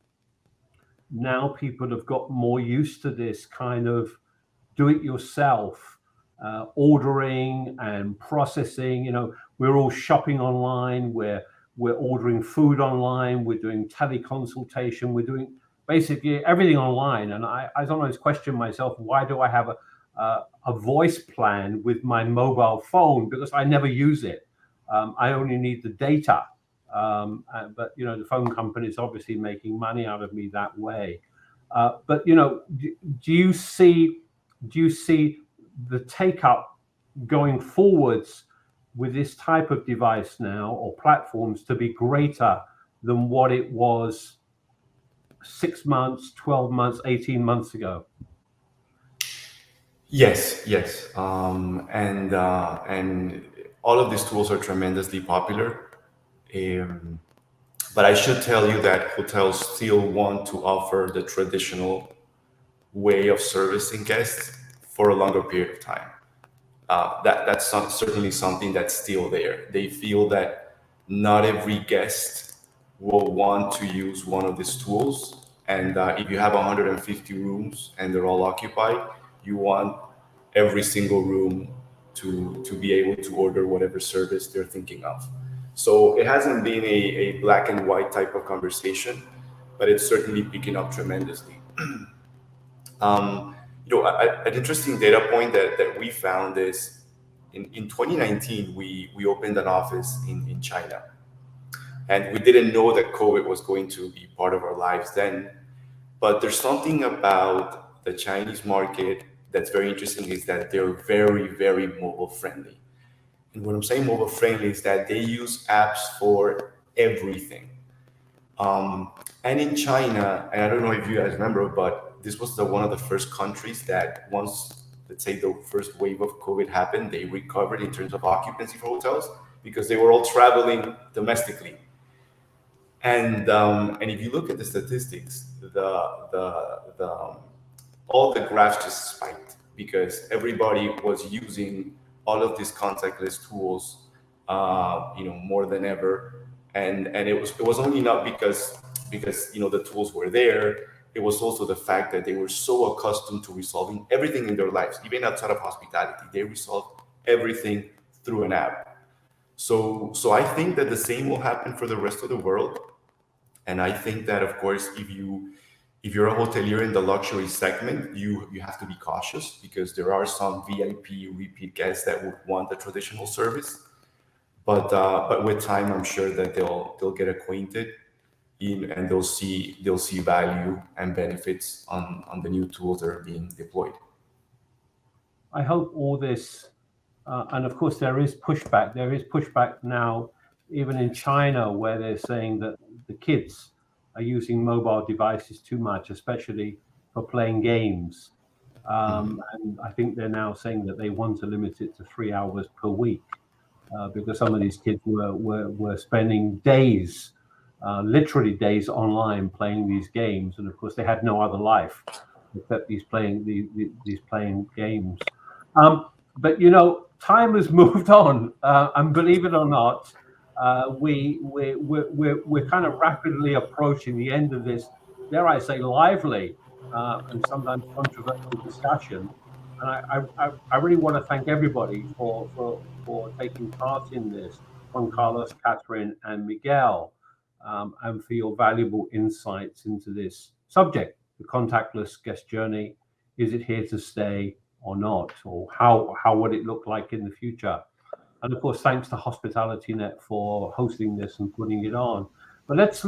now people have got more used to this kind of do-it-yourself ordering and processing? You know, we're all shopping online. We're ordering food online. We're doing teleconsultation. We're doing basically everything online. And I sometimes question myself, why do I have a voice plan with my mobile phone? Because I never use it. I only need the data. But you know, the phone company is obviously making money out of me that way. But you know, do you see the take up going forwards with this type of device now, or platforms, to be greater than what it was 6 months, 12 months, 18 months ago? Yes. And all of these tools are tremendously popular. But I should tell you that hotels still want to offer the traditional way of servicing guests for a longer period of time. That's certainly something that's still there. They feel that not every guest will want to use one of these tools. And if you have 150 rooms and they're all occupied, you want every single room to be able to order whatever service they're thinking of. So it hasn't been a black and white type of conversation, but it's certainly picking up tremendously. You know, an interesting data point that we found is in 2019, we opened an office in China. And we didn't know that COVID was going to be part of our lives then. But there's something about the Chinese market that's very interesting, is that they're very, very mobile friendly. And when I'm saying mobile friendly is that they use apps for everything. And in China, and I don't know if you guys remember, but this was one of the first countries that once, let's say, the first wave of COVID happened, they recovered in terms of occupancy for hotels because they were all traveling domestically. And if you look at the statistics, all the graphs just spiked because everybody was using all of these contactless tools, you know, more than ever, and it was only not because you know the tools were there. It was also the fact that they were so accustomed to resolving everything in their lives, even outside of hospitality. They resolved everything through an app. So I think that the same will happen for the rest of the world, and I think that, of course, if you're a hotelier in the luxury segment, you have to be cautious because there are some VIP repeat guests that would want the traditional service. But with time, I'm sure that they'll get acquainted and they'll see value and benefits on the new tools that are being deployed. I hope all this, and of course there is pushback. There is pushback now, even in China, where they're saying that the kids are using mobile devices too much, especially for playing games. And I think they're now saying that they want to limit it to 3 hours per week, because some of these kids were spending days, literally days online playing these games. And of course they had no other life except these playing games. But you know, time has moved on, and believe it or not, we're kind of rapidly approaching the end of this, dare I say, lively and sometimes controversial discussion. And I really want to thank everybody for for taking part in this, Juan Carlos, Catherine, and Miguel, and for your valuable insights into this subject, the contactless guest journey. Is it here to stay or not? Or how would it look like in the future? And of course, thanks to HospitalityNet for hosting this and putting it on. But let's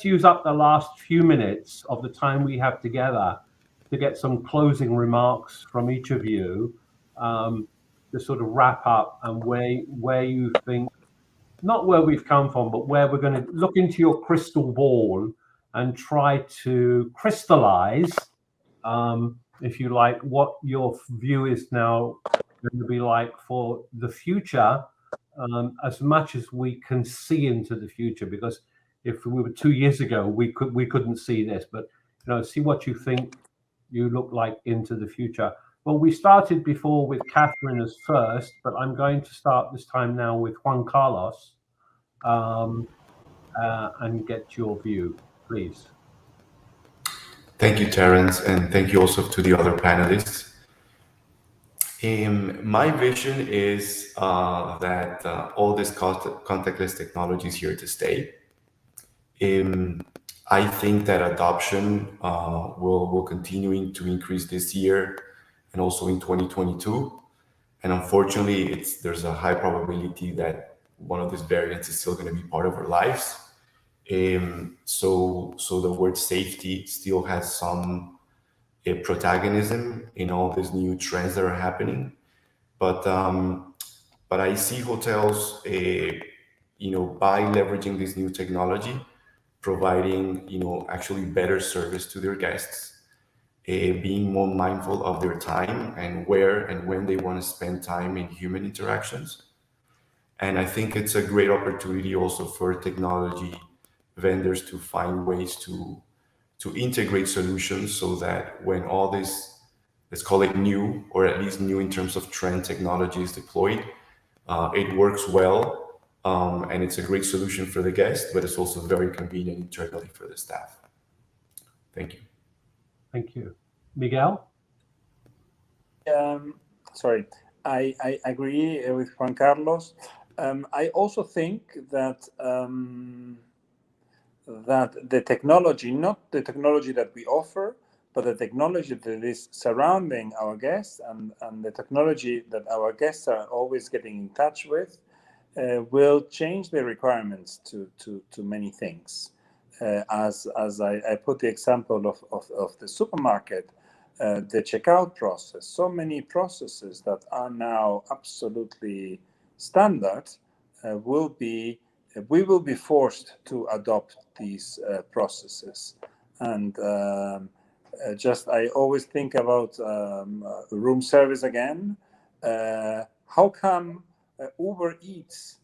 use up the last few minutes of the time we have together to get some closing remarks from each of you, to sort of wrap up and where you think, not where we've come from, but where we're going to look into your crystal ball and try to crystallize, if you like, what your view is now going to be like for the future, as much as we can see into the future. Because if we were 2 years ago, we couldn't see this, but see what you think you look like into the future. Well, we started before with Catherine as first, but I'm going to start this time now with Juan Carlos, and get your view, please. Thank you, Terence, and thank you also to the other panelists. My vision is that all this contactless technology is here to stay. I think that adoption will continue to increase this year and also in 2022. And unfortunately, there's a high probability that one of these variants is still going to be part of our lives. So the word safety still has some protagonism in all these new trends that are happening. But I see hotels, by leveraging this new technology, providing, actually better service to their guests, being more mindful of their time and where and when they want to spend time in human interactions. And I think it's a great opportunity also for technology vendors to find ways to integrate solutions so that when all this, let's call it new, or at least new in terms of trend technology is deployed, it works well, and it's a great solution for the guest, but it's also very convenient internally for the staff. Thank you. Thank you. Miguel? Sorry, I agree with Juan Carlos. I also think that that the technology, not the technology that we offer, but the technology that is surrounding our guests and the technology that our guests are always getting in touch with, will change the requirements to many things. As I put the example of the supermarket, the checkout process, so many processes that are now absolutely standard, we will be forced to adopt these processes. And I always think about room service again. How come Uber Eats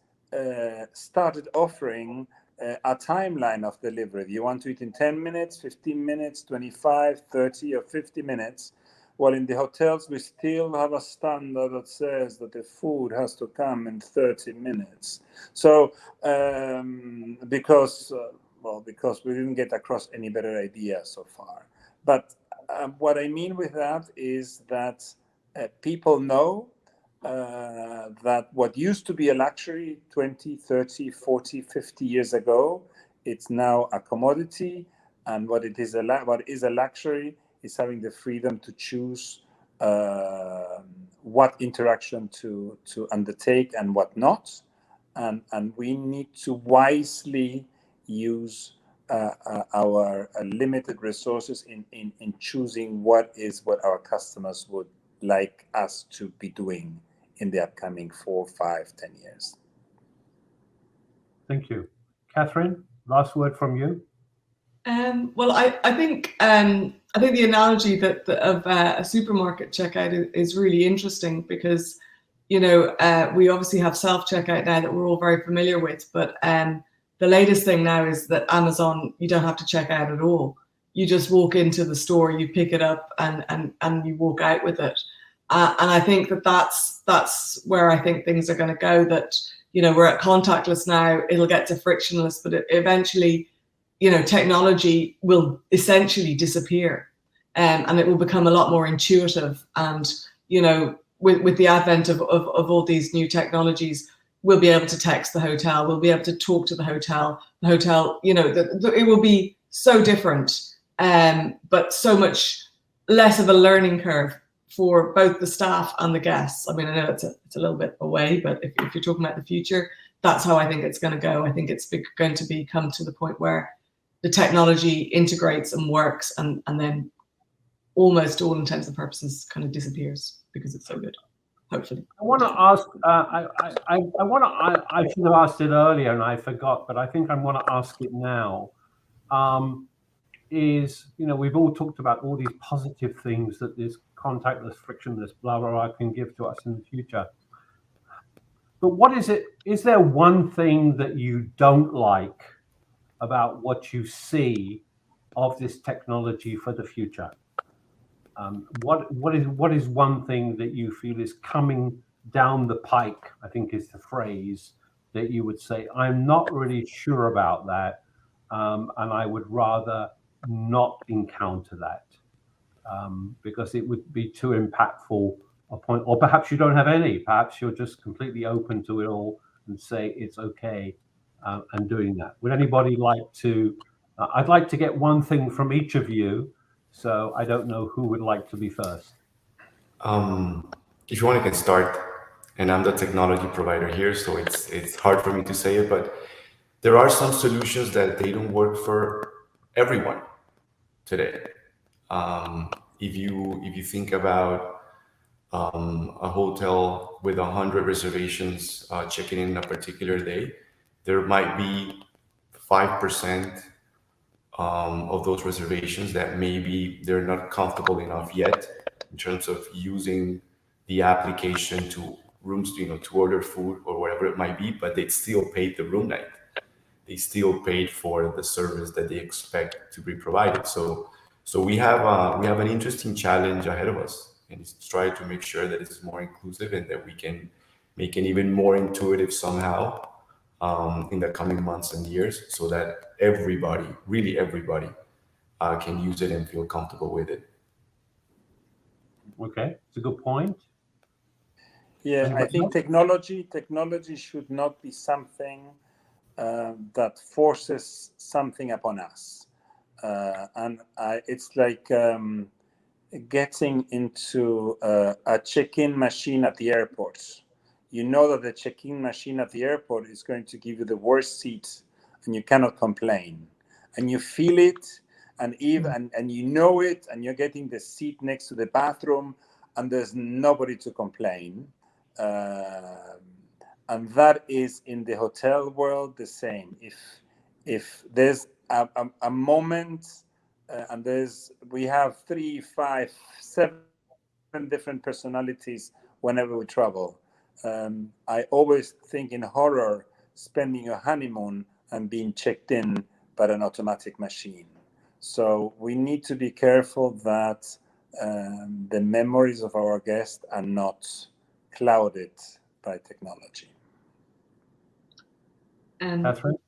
started offering a timeline of delivery? You want to eat in 10 minutes, 15 minutes, 25, 30, or 50 minutes. While in the hotels, we still have a standard that says that the food has to come in 30 minutes. So, because we didn't get across any better idea so far. But what I mean with that is that people know that what used to be a luxury 20, 30, 40, 50 years ago, it's now a commodity. And what is a luxury is having the freedom to choose what interaction to undertake and what not. And we need to wisely use our limited resources in choosing what our customers would like us to be doing in the upcoming 4, 5, 10 years. Thank you. Catherine, last word from you. Well, I think the analogy of a supermarket checkout is really interesting because, we obviously have self-checkout now that we're all very familiar with, but the latest thing now is that Amazon, you don't have to check out at all. You just walk into the store, you pick it up, and you walk out with it. And I think that's where I think things are going to go. That we're at contactless now. It'll get to frictionless, but eventually, technology will essentially disappear, and it will become a lot more intuitive. And with the advent of all these new technologies, we'll be able to text the hotel, we'll be able to talk to the hotel, you know, it will be so different, but so much less of a learning curve for both the staff and the guests. I mean, I know it's a little bit away, but if you're talking about the future, that's how I think it's going to go. I think it's going to come to the point where the technology integrates and works, and then almost all intents and purposes kind of disappears because it's so good. Hopefully. I want to ask. I should have asked it earlier and I forgot, but I think I want to ask it now. Is, you know, we've all talked about all these positive things that this contactless, frictionless, blah blah blah can give to us in the future. But what is it? Is there one thing that you don't like about what you see of this technology for the future? What is one thing that you feel is coming down the pike, I think is the phrase, that you would say, I'm not really sure about that, and I would rather not encounter that, because it would be too impactful a point, or perhaps you don't have any, perhaps you're just completely open to it all and say it's okay, and doing that. Would anybody like to, I'd like to get one thing from each of you, so I don't know who would like to be first. If you want, I can start. And I'm the technology provider here, so it's hard for me to say it, but there are some solutions that they don't work for everyone today. If you think about a hotel with 100 reservations checking in a particular day, there might be 5% of those reservations that maybe they're not comfortable enough yet in terms of using the application to rooms, you know, to order food or whatever it might be, but they still paid the room night. They still paid for the service that they expect to be provided. So we have an interesting challenge ahead of us, and it's try to make sure that it's more inclusive and that we can make it even more intuitive somehow in the coming months and years, so that everybody, really everybody, can use it and feel comfortable with it. Okay, it's a good point. Yeah, I think technology should not be something that forces something upon us. It's like getting into a check-in machine at the airport. You know that the check-in machine at the airport is going to give you the worst seat, and you cannot complain. And you feel it, and you know it, and you're getting the seat next to the bathroom, and there's nobody to complain. And that is in the hotel world the same. If there's a moment, and we have 3, 5, 7 different personalities whenever we travel. I always think in horror, spending your honeymoon and being checked in by an automatic machine. So we need to be careful that the memories of our guests are not clouded by technology. Catherine?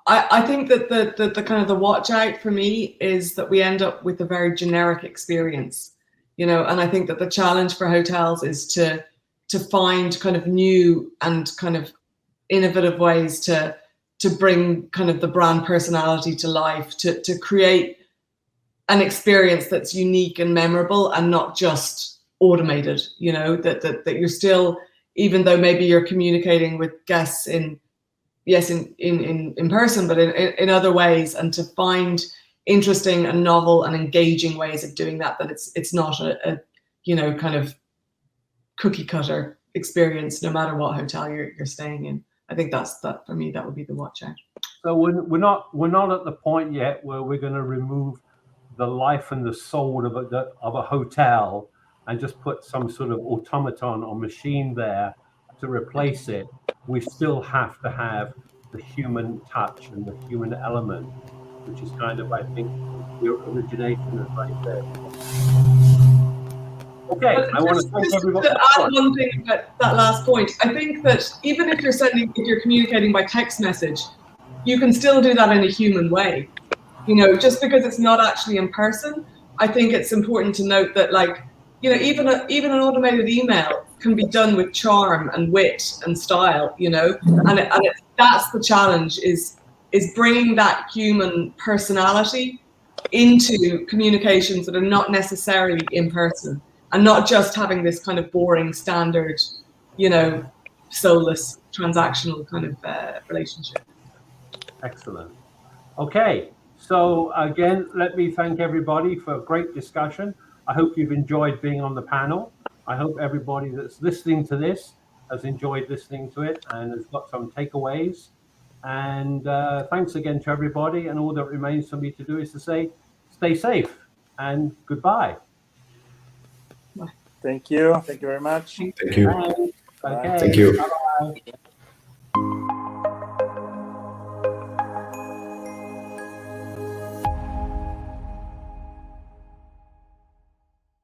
I think that the kind of the watch out for me is that we end up with a very generic experience, you know, and I think that the challenge for hotels is to find kind of new and kind of innovative ways to bring kind of the brand personality to life, to create an experience that's unique and memorable and not just automated, you know, that you're still, even though maybe you're communicating with guests in person, but in other ways, and to find interesting and novel and engaging ways of doing that it's not a you know, kind of cookie cutter experience, no matter what hotel you're staying in. I think that for me, that would be the watch out. So we're not at the point yet where we're going to remove the life and the soul of a hotel and just put some sort of automaton or machine there to replace it. We still have to have the human touch and the human element, which is kind of, I think, your origination is right there. Okay, but I want to thank everybody. To add one thing about that last point, I think that even if you're communicating by text message, you can still do that in a human way. You know, just because it's not actually in person, I think it's important to note that, like, you know, even an automated email can be done with charm and wit and style, you know, that's the challenge, is bringing that human personality into communications that are not necessarily in person, and not just having this kind of boring standard, you know, soulless transactional kind of relationship. Excellent. Okay, so again, let me thank everybody for a great discussion. I hope you've enjoyed being on the panel. I hope everybody that's listening to this has enjoyed listening to it and has got some takeaways. And thanks again to everybody. And all that remains for me to do is to say, stay safe and goodbye. Thank you. Thank you very much. Thank you. Bye. Okay. Thank you. Bye-bye.